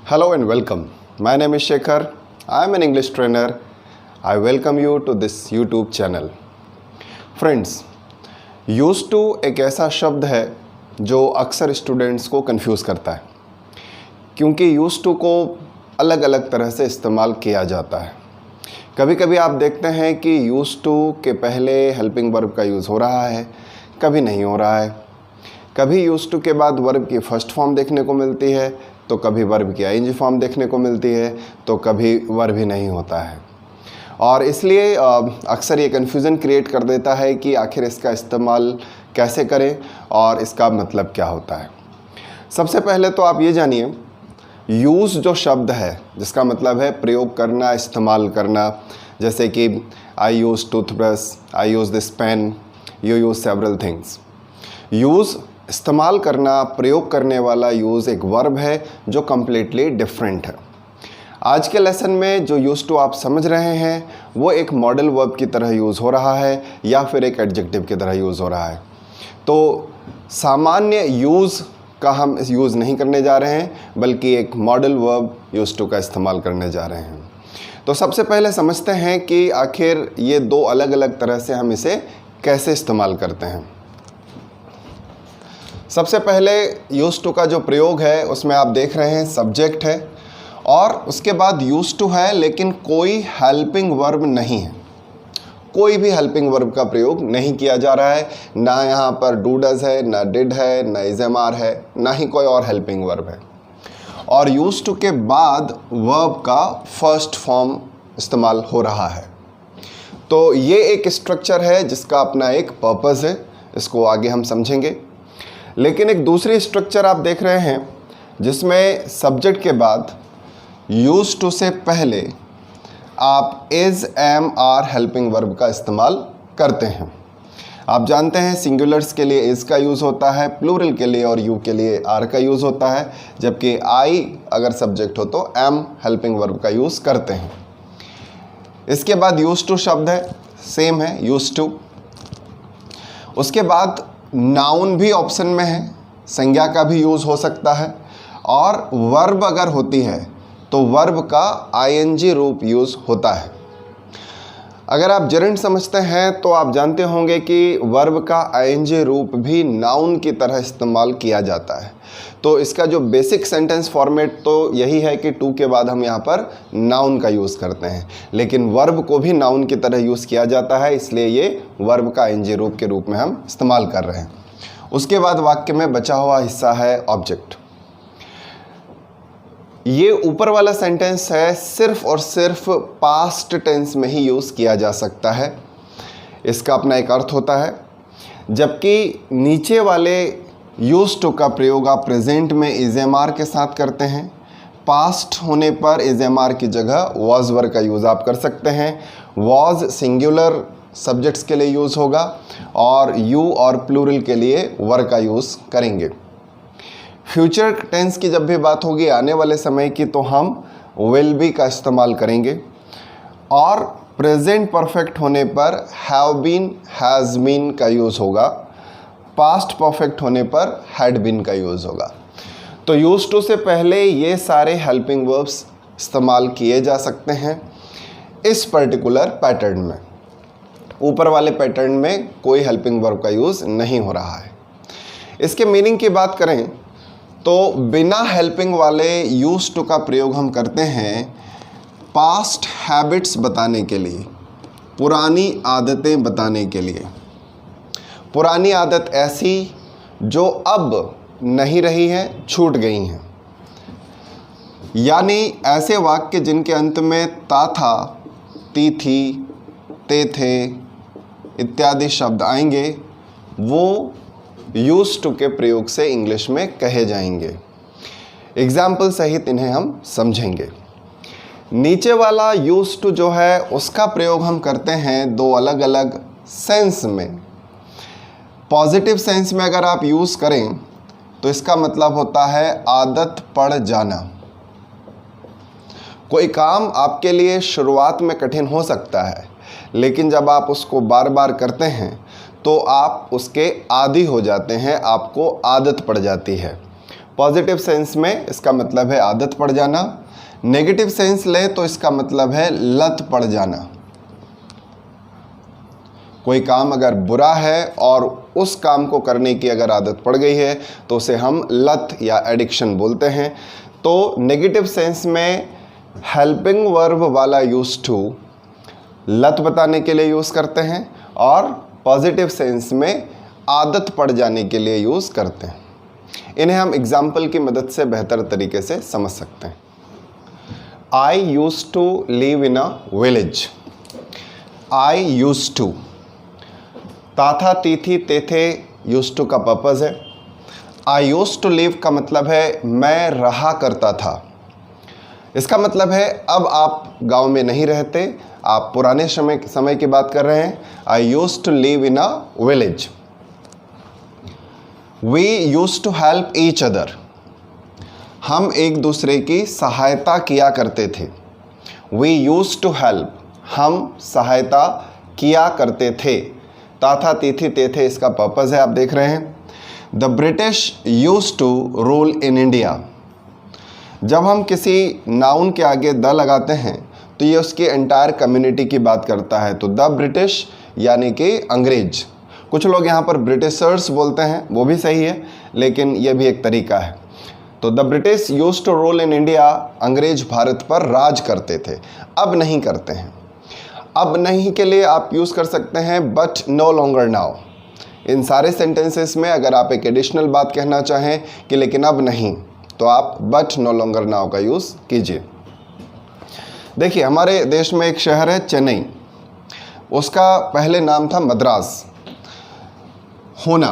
Hello and welcome. My name is Shekhar. I am an English trainer. I welcome you to this YouTube channel. Friends, used to एक ऐसा शब्द है जो अक्सर students को confuse करता है, क्योंकि used to को अलग अलग तरह से इस्तेमाल किया जाता है। कभी कभी आप देखते हैं कि used to के पहले हेल्पिंग वर्ब का यूज़ हो रहा है, कभी नहीं हो रहा है। कभी used to के बाद वर्ब की फर्स्ट फॉर्म देखने को मिलती है, तो कभी वर्ब की आईएनजी फॉर्म देखने को मिलती है, तो कभी वर्ब ही नहीं होता है। और इसलिए अक्सर ये कन्फ्यूज़न क्रिएट कर देता है कि आखिर इसका इस्तेमाल कैसे करें और इसका मतलब क्या होता है। सबसे पहले तो आप ये जानिए, यूज़ जो शब्द है जिसका मतलब है प्रयोग करना, इस्तेमाल करना, जैसे कि I use toothbrush, I use this pen, you use several things. Use इस्तेमाल करना, प्रयोग करने वाला यूज़ एक वर्ब है जो कम्प्लीटली डिफरेंट है। आज के लेसन में जो यूज़ टू आप समझ रहे हैं वो एक मॉडल वर्ब की तरह यूज़ हो रहा है या फिर एक एडजेक्टिव की तरह यूज़ हो रहा है। तो सामान्य यूज़ का हम इस यूज़ नहीं करने जा रहे हैं, बल्कि एक मॉडल वर्ब यूज़ टू का इस्तेमाल करने जा रहे हैं। तो सबसे पहले समझते हैं कि आखिर ये दो अलग अलग तरह से हम इसे कैसे इस्तेमाल करते हैं। सबसे पहले यूज़ टू का जो प्रयोग है उसमें आप देख रहे हैं सब्जेक्ट है और उसके बाद यूज़ टू है, लेकिन कोई हेल्पिंग वर्ब नहीं है। कोई भी हेल्पिंग वर्ब का प्रयोग नहीं किया जा रहा है। ना यहाँ पर डू डज है, ना डिड है, ना इज एम आर है, ना ही कोई और हेल्पिंग वर्ब है। और यूज़ टू के बाद वर्ब का फर्स्ट फॉर्म इस्तेमाल हो रहा है। तो ये एक स्ट्रक्चर है जिसका अपना एक पर्पज़ है, इसको आगे हम समझेंगे। लेकिन एक दूसरी स्ट्रक्चर आप देख रहे हैं जिसमें सब्जेक्ट के बाद यूज़ टू से पहले आप is am are helping verb का इस्तेमाल करते हैं। आप जानते हैं सिंगुलर्स के लिए इज़ का यूज़ होता है, प्लूरल के लिए और यू के लिए आर का यूज़ होता है, जबकि आई अगर सब्जेक्ट हो तो एम हेल्पिंग वर्ब का यूज़ करते हैं। इसके बाद यूज़ टू शब्द है, सेम है यूज़ टू। उसके बाद नाउन भी ऑप्शन में है, संज्ञा का भी यूज़ हो सकता है, और वर्ब अगर होती है तो वर्ब का आईएनजी रूप यूज़ होता है। अगर आप जेरेंट समझते हैं तो आप जानते होंगे कि वर्ब का आईएनजी रूप भी नाउन की तरह इस्तेमाल किया जाता है। तो इसका जो बेसिक सेंटेंस फॉर्मेट तो यही है कि टू के बाद हम यहाँ पर नाउन का यूज़ करते हैं, लेकिन वर्ब को भी नाउन की तरह यूज़ किया जाता है, इसलिए ये वर्ब का आईएनजी रूप के रूप में हम इस्तेमाल कर रहे हैं। उसके बाद वाक्य में बचा हुआ हिस्सा है ऑब्जेक्ट। ये ऊपर वाला सेंटेंस है सिर्फ और सिर्फ पास्ट टेंस में ही यूज़ किया जा सकता है, इसका अपना एक अर्थ होता है। जबकि नीचे वाले यूज़ टू का प्रयोग आप प्रेजेंट में इज एम आर के साथ करते हैं। पास्ट होने पर इज एम आर की जगह वॉज वर्ब का यूज़ आप कर सकते हैं। वॉज सिंगुलर सब्जेक्ट्स के लिए यूज़ होगा और यू और प्लूरल के लिए वर का यूज़ करेंगे। फ्यूचर टेंस की जब भी बात होगी आने वाले समय की, तो हम विल बी का इस्तेमाल करेंगे। और प्रेजेंट परफेक्ट होने पर हैव बीन, हैज़ बीन का यूज़ होगा। पास्ट परफेक्ट होने पर हैड बीन का यूज़ होगा। तो यूज़ टू से पहले ये सारे हेल्पिंग वर्ब्स इस्तेमाल किए जा सकते हैं इस पर्टिकुलर पैटर्न में। ऊपर वाले पैटर्न में कोई हेल्पिंग वर्ब का यूज़ नहीं हो रहा है। इसके मीनिंग की बात करें तो बिना हेल्पिंग वाले यूज़ टू का प्रयोग हम करते हैं पास्ट हैबिट्स बताने के लिए, पुरानी आदतें बताने के लिए। पुरानी आदत ऐसी जो अब नहीं रही हैं, छूट गई हैं। यानी ऐसे वाक्य जिनके अंत में ता था, ती थी, ते थे इत्यादि शब्द आएंगे, वो यूज़ टू के प्रयोग से इंग्लिश में कहे जाएंगे। एग्जाम्पल सहित इन्हें हम समझेंगे। नीचे वाला यूज़ टू जो है उसका प्रयोग हम करते हैं दो अलग अलग सेंस में। पॉजिटिव सेंस में अगर आप यूज़ करें तो इसका मतलब होता है आदत पड़ जाना। कोई काम आपके लिए शुरुआत में कठिन हो सकता है, लेकिन जब आप उसको बार बार करते हैं तो आप उसके आदी हो जाते हैं, आपको आदत पड़ जाती है। पॉजिटिव सेंस में इसका मतलब है आदत पड़ जाना, नेगेटिव सेंस ले तो इसका मतलब है लत पड़ जाना। कोई काम अगर बुरा है और उस काम को करने की अगर आदत पड़ गई है तो उसे हम लत या एडिक्शन बोलते हैं। तो नेगेटिव सेंस में हेल्पिंग वर्ब वाला यूज टू लत बताने के लिए यूज़ करते हैं और पॉजिटिव सेंस में आदत पड़ जाने के लिए यूज़ करते हैं। इन्हें हम एग्जाम्पल की मदद से बेहतर तरीके से समझ सकते हैं। I use to live in a village. I use to, ताथा तीथी तेथे यूज टू का पर्पज़ है। आई यूज टू लिव का मतलब है मैं रहा करता था। इसका मतलब है अब आप गांव में नहीं रहते, आप पुराने समय की बात कर रहे हैं। I use to live in a village. We use to help each other. हम एक दूसरे की सहायता किया करते थे। वी यूज टू हेल्प, हम सहायता किया करते थे। ताथा तीथी तेथे इसका पर्पज़ है, आप देख रहे हैं। The British use to rule in India. जब हम किसी नाउन के आगे द लगाते हैं तो ये उसकी एंटायर कम्युनिटी की बात करता है। तो द ब्रिटिश यानी कि अंग्रेज। कुछ लोग यहाँ पर ब्रिटिशर्स बोलते हैं, वो भी सही है, लेकिन ये भी एक तरीका है। तो the British use to rule in India, अंग्रेज भारत पर राज करते थे, अब नहीं करते हैं। अब नहीं के लिए आप यूज़ कर सकते हैं बट नो लॉन्गर नाउ। इन सारे सेंटेंसेस में अगर आप एक एडिशनल बात कहना चाहें कि लेकिन अब नहीं, तो आप बट नो लॉन्गर नाउ का यूज़ कीजिए। देखिए, हमारे देश में एक शहर है चेन्नई, उसका पहले नाम था मद्रास होना।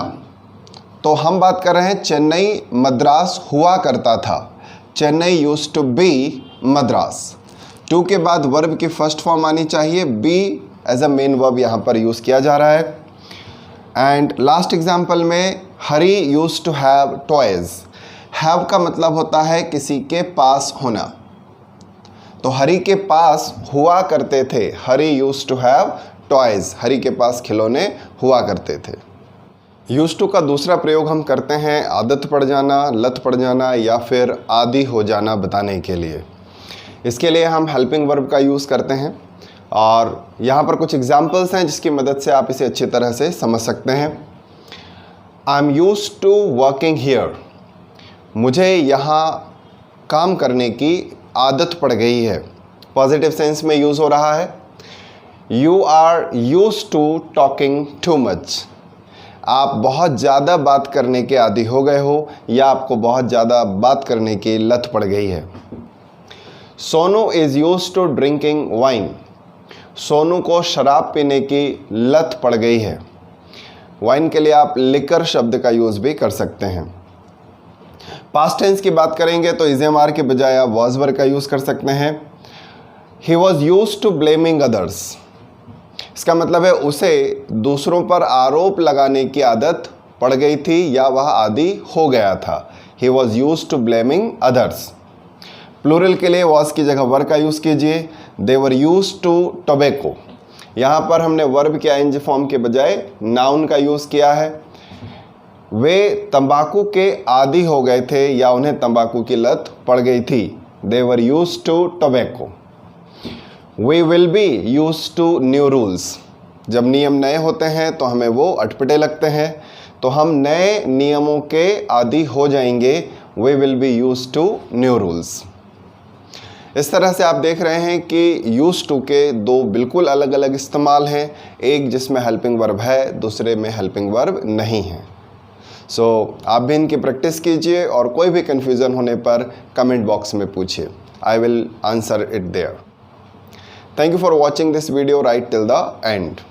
तो हम बात कर रहे हैं चेन्नई मद्रास हुआ करता था। Chennai used to be Madras. To के बाद वर्ब की फर्स्ट फॉर्म आनी चाहिए, be as a main verb यहाँ पर यूज़ किया जा रहा है। एंड लास्ट एग्जाम्पल में Hari used to have toys. Have का मतलब होता है किसी के पास होना। तो हरी के पास हुआ करते थे, हरी यूज्ड टू हैव टॉयज़, हरी के पास खिलौने हुआ करते थे। यूज्ड टू का दूसरा प्रयोग हम करते हैं आदत पड़ जाना, लत पड़ जाना या फिर आदी हो जाना बताने के लिए। इसके लिए हम हेल्पिंग वर्ब का यूज़ करते हैं और यहाँ पर कुछ एग्जाम्पल्स हैं जिसकी मदद से आप इसे अच्छी तरह से समझ सकते हैं। I am used to working here. मुझे यहाँ काम करने की आदत पड़ गई है, पॉजिटिव सेंस में यूज़ हो रहा है। You are used to talking too much. आप बहुत ज़्यादा बात करने के आदी हो गए हो या आपको बहुत ज़्यादा बात करने की लत पड़ गई है। Sonu is used to drinking wine. Sonu को शराब पीने की लत पड़ गई है। वाइन के लिए आप लिकर शब्द का यूज़ भी कर सकते हैं। पास्ट टेंस की बात करेंगे तो इज़ के बजाय आप वाज वर का यूज़ कर सकते हैं। He was used to blaming others. इसका मतलब है उसे दूसरों पर आरोप लगाने की आदत पड़ गई थी या वह आदी हो गया था। He was used to blaming others. Plural के लिए वॉज की जगह वर का यूज़ कीजिए। They were used to tobacco. यहाँ पर हमने वर्ब के आईएनजी फॉर्म के बजाय नाउन का यूज़ किया है। वे तंबाकू के आदी हो गए थे या उन्हें तंबाकू की लत पड़ गई थी। They were used to tobacco. We will be used to new rules. जब नियम नए होते हैं तो हमें वो अटपटे लगते हैं, तो हम नए नियमों के आदी हो जाएंगे। We will be used to new rules. इस तरह से आप देख रहे हैं कि यूज्ड टू के दो बिल्कुल अलग अलग इस्तेमाल हैं, एक जिसमें हेल्पिंग वर्ब है, दूसरे में हेल्पिंग वर्ब नहीं है। आप भी इनकी प्रैक्टिस कीजिए और कोई भी कन्फ्यूज़न होने पर कमेंट बॉक्स में पूछिए। I will answer it there. Thank you for watching this video right till the end.